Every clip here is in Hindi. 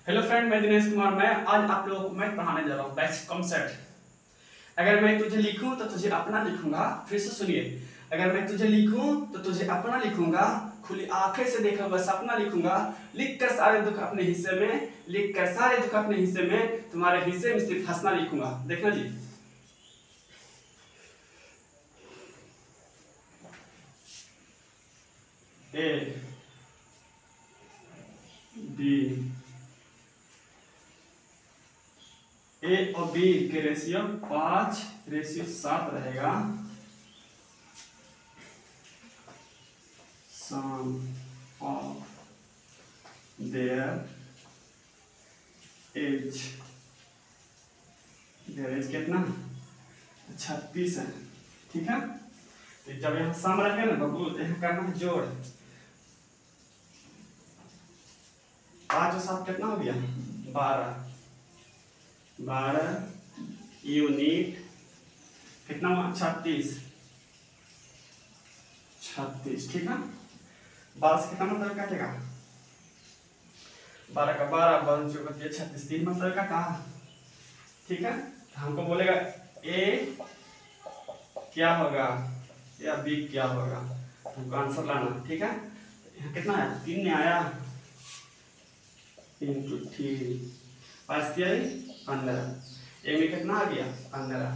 हेलो फ्रेंड, मैं दिनेश कुमार। मैं आज आप लोगों को मैं पढ़ाने जा रहा हूँ बेसिक कॉन्सेप्ट। अगर मैं तुझे लिखूं तो तुझे अपना लिखूंगा। फिर से सुनिए, अगर मैं तुझे लिखूं तो तुझे अपना लिखूंगा। खुली आंखें से देखूंगा, सपना लिखूंगा। लिख कर सारे दुख अपने हिस्से में, लिख कर सारे दुख अपने हिस्से में, तुम्हारे हिस्से में सिर्फ हंसना लिखूंगा। देखना जी। ए बी, ए और बी के रेशियो 5:7 रहेगा। Sum of their age, कितना? 36 है। ठीक है, तो जब यहाँ सम रखे ना बबू, यहाँ करना है जोड़। 5 और 7 कितना हो गया? 12 यूनिट कितना हुआ? 36। ठीक है, 12 से कितना मतलब काटेगा? 12 का 12, 12 चौका 36, 3 मतलब काटा। ठीक है, हमको बोलेगा ए क्या होगा या बी क्या होगा, हमको आंसर लाना। ठीक है, यहाँ कितना है? 3 में आया, 3 × 3 5 15। ए में कितना आ गया? 15।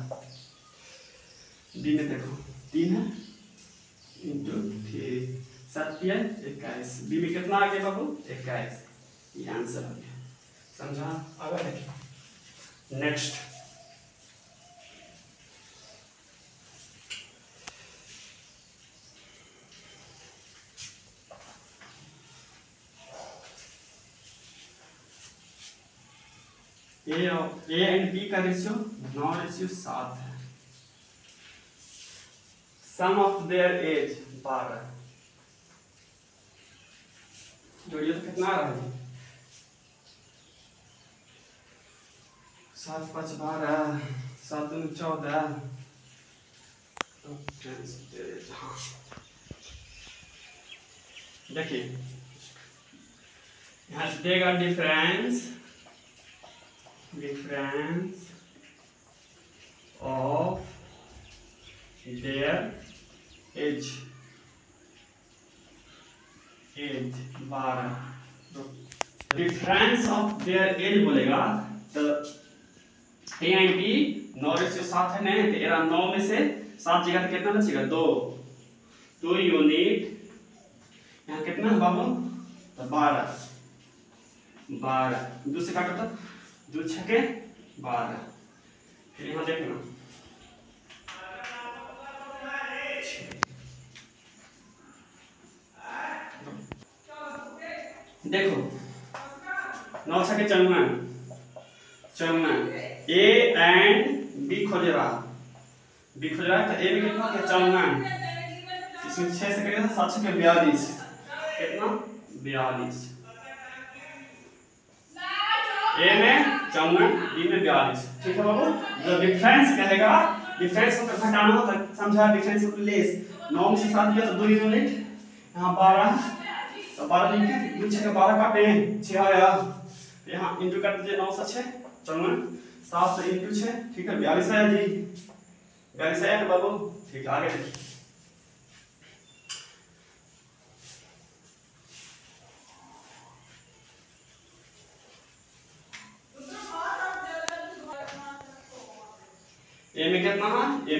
बी में देखो 3 है × 3 7 21। बी में कितना आ गया बाबू? 21। ये आंसर हो गया। समझा? आगे देखिए नेक्स्ट। ए एंड बी का रेशियो 9:7 है। सम ऑफ देयर एज 12। जोड़िए तो कितना आ रहा है? 7 5 12, 7 2 14। देखिए यहाँ देगा difference of their age 12। Difference of their age बोलेगा तो ए एंड बी 9:7 है नहीं, तो एरा 9 में से 7 जगह कितना बचेगा? 2 यूनिट। यहाँ कितना है बाबू? तो 12 2 से काटो तो 2 छके 12। फिर यहाँ देखना देखो 9 छके 54। ए एंड बी खोज रहा तो ए में कितना? 54। इसमें 6 से करेगा 7 छके 42। कितना? 42। ए में 54, बी में 42। ठीक है बाबू, जो डिफरेंस कहेगा, डिफरेंस को घटाना हो तो समझा, डिफरेंस को लेस 9 में से 7 दिया तो 2 यूनिट। यहाँ 12 तो 12 लिखे 2 6 12 काटे 6 आया। यहाँ इंटू कर दीजिए, 9 से 6 54, 7 से इंटू 6। ठीक है, 42 आया जी। 42 आया तो बाबू। ठीक है, आगे देखिए। ए में कितना है? ए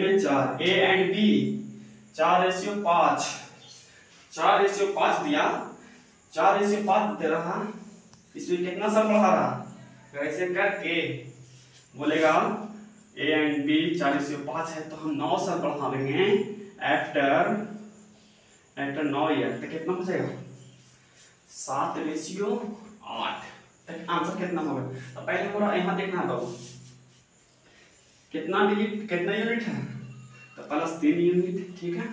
में 4। A and B 4:5। 4:5 दिया, 4:5 दे रहा। इसमें कितना सम बढ़ा रहा? ऐसे करके बोलेगा ए एंड बी 4:5 है तो हम 9 सम बढ़ाएंगे आफ्टर 9 ईयर। तो कितना बचेगा? 7:8। तो आंसर कितना होगा? तो पहले पूरा यहाँ देखना है बाबू, कितना यूनिट है? तो +3 यूनिट। ठीक है,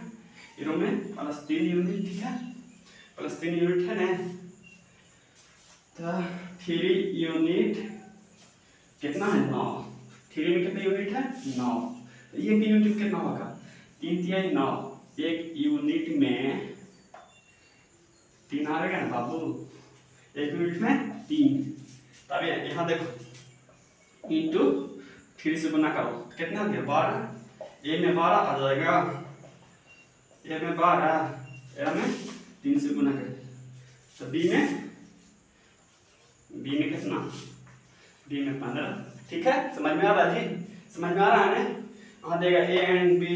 इरो में +3 यूनिट। ठीक है, +3 यूनिट है ना, तो 3 यूनिट कितना है? 9। 3 में कितने यूनिट है? 9। तो ये 3 यूनिट कितना होगा? 3 × 9। एक यूनिट में 3 आ रहेगा ना बाबू, 1 यूनिट में 3। तब यहाँ देखो इंटू 3 से गुना करो कितना दिया 12, ए में 12 आ जाएगा, ए में 12, ए में 3 से गुना करें तो बी में कितना, बी में 15। ठीक है, समझ में आ रहा है जी, समझ में आ रहा है ना। वहाँ देगा ए एंड बी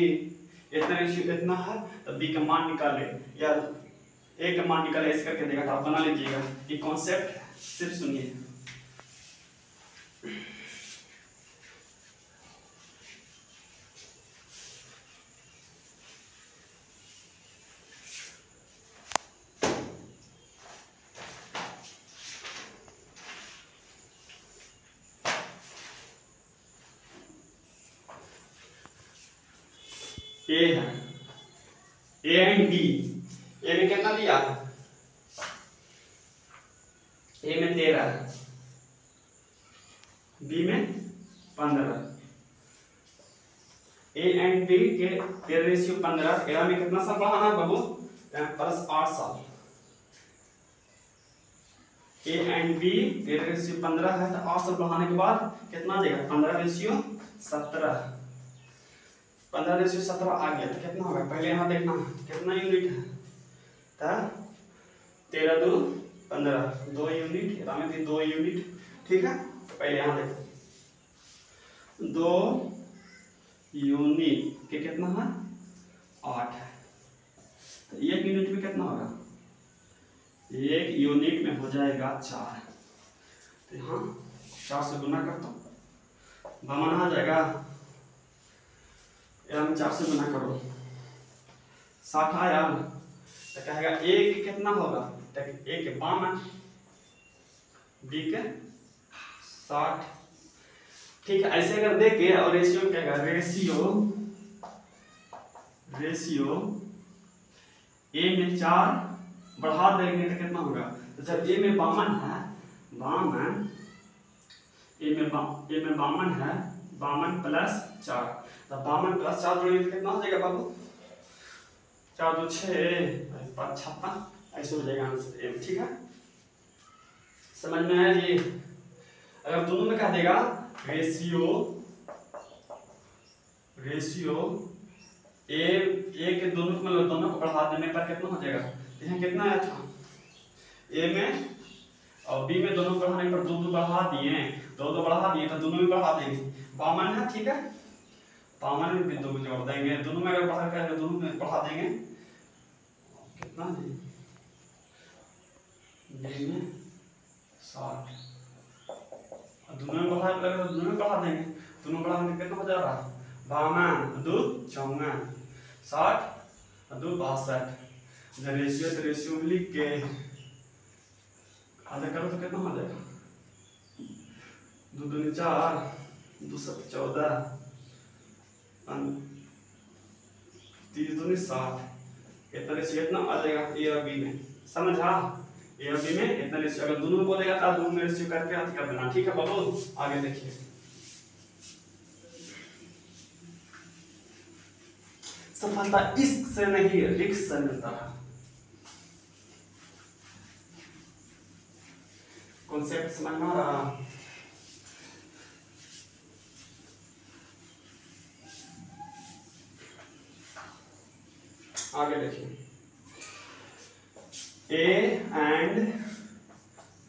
इतना रेशियो इतना है तो बी का मान निकाले या ए का मान निकाले ऐसे करके देगा तो आप बना लीजिएगा। ये कॉन्सेप्ट सिर्फ सुनिए। ए है ए एंड बी, ए में कितना दिया, ए में 13, बी में 15। ए एंड बी के 13:15, ए में कितना साल बढ़ाना है बाबू, प्लस 8 साल। ए एंड बी 13:15 है तो 8 साल बढ़ाने के बाद कितना आ जाएगा 15:17, 15:17 आ गया तो कितना होगा, पहले यहाँ देखना कितना यूनिट है तो 13 2 15, 2 यूनिट, यहाँ में भी 2 यूनिट। ठीक है, तो पहले यहाँ देखो 2 यूनिट के कितना है 8 है तो 1 यूनिट में कितना होगा, 1 यूनिट में हो जाएगा 4। तो यहाँ 4 से गुना कर दो, बामन आ जाएगा, हम 4 से गुना करो 60 आया तो कहेगा ए के कितना होगा, तो ए के 52, बी के 60। ठीक है, ऐसे अगर देखे और रेशियो कहेगा रेशियो ए में 4 बढ़ा देंगे तो कितना होगा, तो जब ए में 52 है, ए में 52 है, 52 प्लस 4, तो 52 प्लस 4 जोड़ेंगे तो कितना हो जाएगा बाबू, 4 2 6 5 56, ऐसे हो जाएगा आंसर ए। ठीक है, समझ में आया जी। अगर दोनों में कह देगा रेशियो ए के दोनों को मतलब दोनों को बढ़ा देने पर कितना हो जाएगा, यहाँ कितना आया था ए में और बी में दोनों बढ़ाने पर 2 2 बढ़ा दिए, 2 2 बढ़ा दिए तो दोनों में बढ़ा देंगे, 52 है। ठीक है, 52 में भी 2 जोड़ देंगे, दोनों में अगर बढ़ा कर दोनों में बढ़ा देंगे कितना जी, बी में 60, दोनों में बढ़ा लगे तो दोनों में बढ़ा देंगे, दोनों बढ़ाने कितना हो जा रहा है 52 2 54, 60 2 62। जब रेशियो तो रेशियो में लिख के आधा करो तो कितना हो जाएगा, 2 2 4 2 7 14 30 2 60, इतना रेशियो इतना आ जाएगा ए और बी में। समझा, ए और बी में इतना रेशियो, अगर दोनों बोलेगा तो दोनों में रेशियो करके अति कर देना। ठीक है बाबू, आगे देखिए सफलता इश्क से नहीं रिस्क से मिलता है। कॉन्सेप्ट समझ में आ रहा, आगे देखिए ए एंड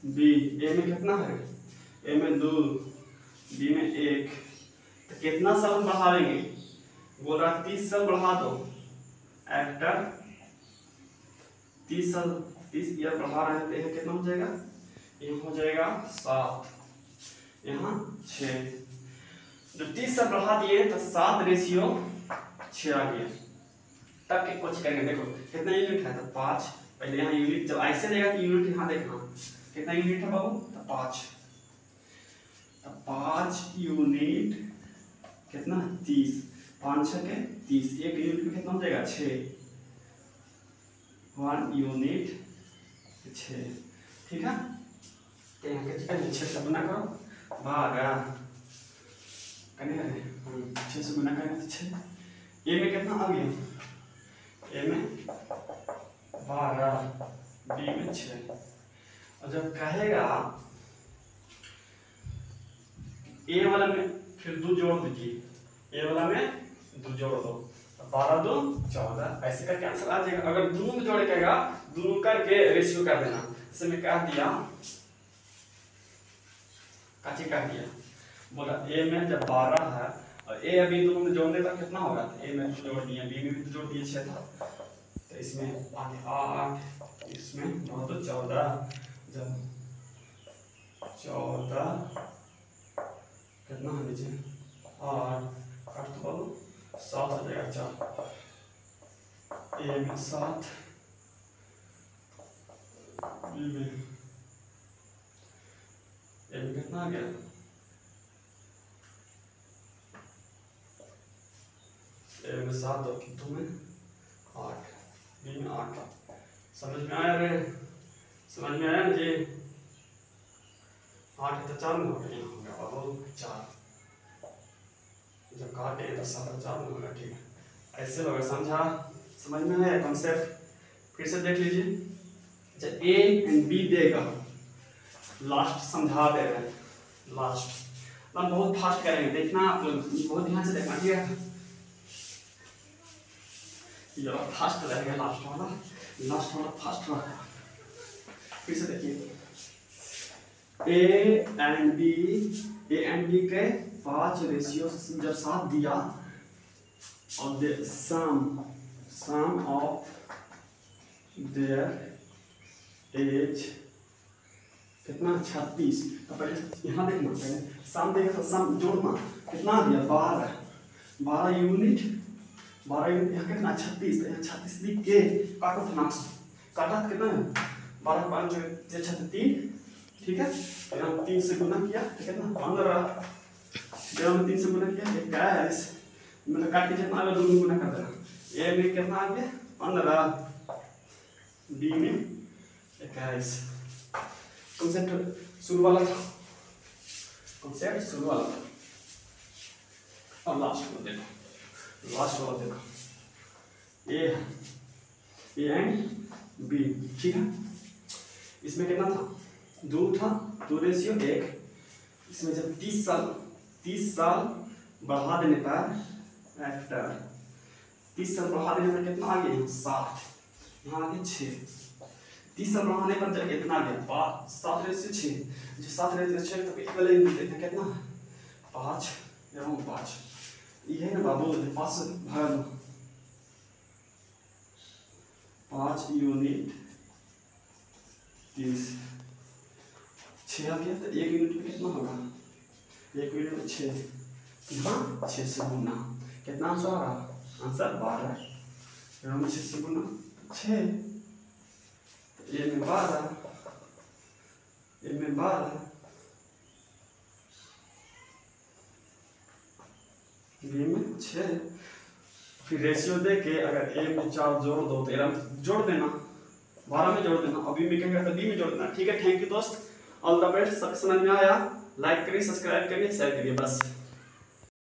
बी, ए में कितना है, ए में 2, बी में 1, तो कितना साल बढ़ा लेंगे, बोल रहा 30 साल बढ़ा दो, आफ्टर 30 साल 30 ईयर बढ़ा रहे हैं तो यह कितना हो जाएगा, ये हो जाएगा 7, यहाँ 6, जब 30 साल बढ़ा दिए तो 7 रेशियो 6 आ गया। तब के कुछ करेंगे, देखो कितना यूनिट है तो 5, पहले यहाँ यूनिट जब ऐसे देगा कि यूनिट यहाँ देखना कितना यूनिट है बाबू, तो 5, तो 5 यूनिट कितना 30, 5 6 के 30, 1 यूनिट में कितना हो जाएगा 6, 1 यूनिट 6। ठीक है, तो यहाँ के 6 से गुना करो, भागा करेंगे 6 से गुना करेंगे 6, ए में कितना आ गया, ए में 12, बी में 6, और जब कहेगा ए वाला में फिर 2 जोड़ दीजिए, ए वाला में 2 जोड़ दो, 12 2 14, ऐसे करके आंसर आ जाएगा। अगर दोनों में जोड़ कहेगा, दोनों करके रेशियो कर देना। जैसे मैं कह दिया, काची कह दिया, बोला ए में जब 12 है और ए अभी दोनों में जोड़ने पर कितना होगा, तो ए में जोड़ दिया, बी में भी तो जोड़ दिए 6 था, तो इसमें आगे 8, इसमें 9 तो 14, जब 14 कितना है नीचे 8 8 तो बोलो 7 हो जाएगा 4, ए में 7, बी में ए में कितना आ गया, ए में 7 और कितनों में 8, बी में 8। समझ में आया रे, समझ में आया ना जी। 8 तो 4 में हो गया, यहाँ हो गया बाबू 4, जब काटे तो 7 और 4 में होगा, ठीक है। ऐसे होगा, समझा, समझ में आया कॉन्सेप्ट। फिर से देख लीजिए, जब ए एंड बी देगा, लास्ट समझा दे रहे हैं, लास्ट हम बहुत फास्ट करेंगे, देखना आप लोग बहुत ध्यान से देखना, ठीक है। ये फास्ट रहेगा, लास्ट वाला फास्ट रहेगा। फिर से देखिए, ए एंड बी के 5 रेशियो जब 7 दिया और सम ऑफ देयर एज कितना 36, तो पहले यहाँ देखना, पहले सम देगा तो सम जोड़ना, कितना दिया 12 यूनिट, 12 यूनिट, यहाँ कितना 36, तो यहाँ 36 लिख के काटो फनाक्स, काटा कितना है 12 5 जो 36, ठीक है। यहाँ 3 से गुना किया तो कितना 15, जब हमने 3 से गुना किया 21, मतलब काट के जितना आगे 2 में गुना कर देना, ए में कितना आ गया 15, बी में 21। कॉन्सेप्ट शुरू वाला था, कॉन्सेप्ट शुरू वाला था, और लास्ट वाला देखो, ए एंड बी, ठीक है। इसमें कितना था 2 था, 2 रेशियो 1, इसमें जब 30 साल बढ़ा देने पर आफ्टर 30 साल बढ़ा देने पर कितना आ गया 7, यहाँ आ गया 6, 30 साल बढ़ाने पर जब इतना आ गया 7 रेशियो 6, जो 7 रेशियो 6 तो इक्वल कितना 5 एवं 5, ये है ना बाबू 5 से भाग 5 यूनिट 30, 6 आ गया, तो 1 यूनिट में कितना होगा, 1 यूनिट में 6, यहाँ 6 से गुना, कितना आंसर आ रहा, आंसर 12, एवं 6 से गुना 6, ए में 12, ए में 12, बी में 6, फिर रेशियो दे के अगर ए में 4 जोड़ दो तो ए में जोड़ देना, 12 में जोड़ देना, और बी में कहेंगे तो बी में जोड़ देना, ठीक है। थैंक यू दोस्त, ऑल द बेस्ट। समझ में आया, लाइक करिए, सब्सक्राइब करिए, शेयर करिए, बस।